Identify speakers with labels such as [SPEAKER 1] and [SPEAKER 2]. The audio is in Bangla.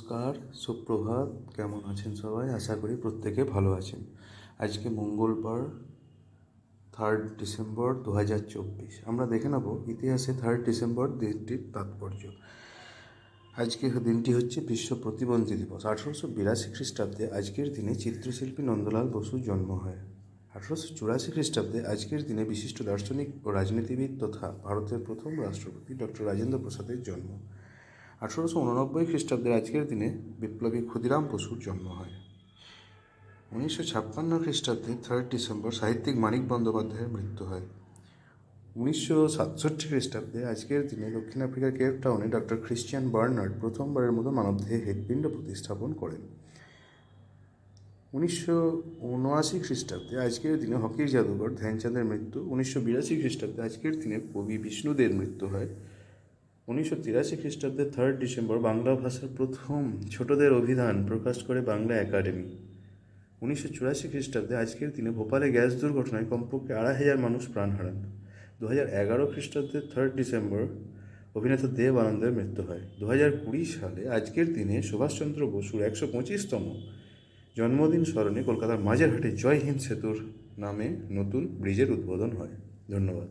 [SPEAKER 1] নমস্কার, সুপ্রভাত। কেমন আছেন সবাই? আশা করি প্রত্যেকে ভালো আছেন। আজকে মঙ্গলবার 3 ডিসেম্বর 2024। আমরা দেখে নেব ইতিহাসে 3 ডিসেম্বর দিনটির তাৎপর্য। আজকের দিনটি হচ্ছে বিশ্ব প্রতিবন্ধী দিবস। 1882 খ্রিস্টাব্দে আজকের দিনে চিত্রশিল্পী নন্দলাল বসুর জন্ম হয়। 1884 খ্রিস্টাব্দে আজকের দিনে বিশিষ্ট দার্শনিক ও রাজনীতিবিদ তথা ভারতের প্রথম রাষ্ট্রপতি ডক্টর রাজেন্দ্র প্রসাদের জন্ম। 1889 খ্রিস্টাব্দের আজকের দিনে বিপ্লবী ক্ষুদিরাম বসুর জন্ম হয়। 1956 খ্রিস্টাব্দে 3 ডিসেম্বর সাহিত্যিক মানিক বন্দ্যোপাধ্যায়ের মৃত্যু হয়। 1967 খ্রিস্টাব্দে আজকের দিনে দক্ষিণ আফ্রিকার কেপ টাউনে ডক্টর ক্রিশ্চিয়ান বার্নার্ড প্রথমবারের মতো মানবদেহে হৃৎপিণ্ড প্রতিস্থাপন করেন। 1979 খ্রিস্টাব্দে আজকের দিনে হকির জাদুঘর ধ্যানচাঁদের মৃত্যু। 1982 খ্রিস্টাব্দে আজকের দিনে কবি বিষ্ণুদের মৃত্যু হয়। 1983 খ্রিস্টাব্দে 3 ডিসেম্বর বাংলা ভাষার প্রথম ছোটদের অভিধান প্রকাশ করে বাংলা একাডেমি। 1984 খ্রিস্টাব্দে আজকের দিনে ভোপালে গ্যাস দুর্ঘটনায় কমপক্ষে 2,500 মানুষ প্রাণ হারান। 2011 খ্রিস্টাব্দে 3 ডিসেম্বর অভিনেতা দেব আনন্দের মৃত্যু হয়। 2020 সালে আজকের দিনে সুভাষচন্দ্র বসুর 125তম জন্মদিন স্মরণে কলকাতার মাঝেরহাটে জয় হিন্দ সেতুর নামে নতুন ব্রিজের উদ্বোধন হয়। ধন্যবাদ।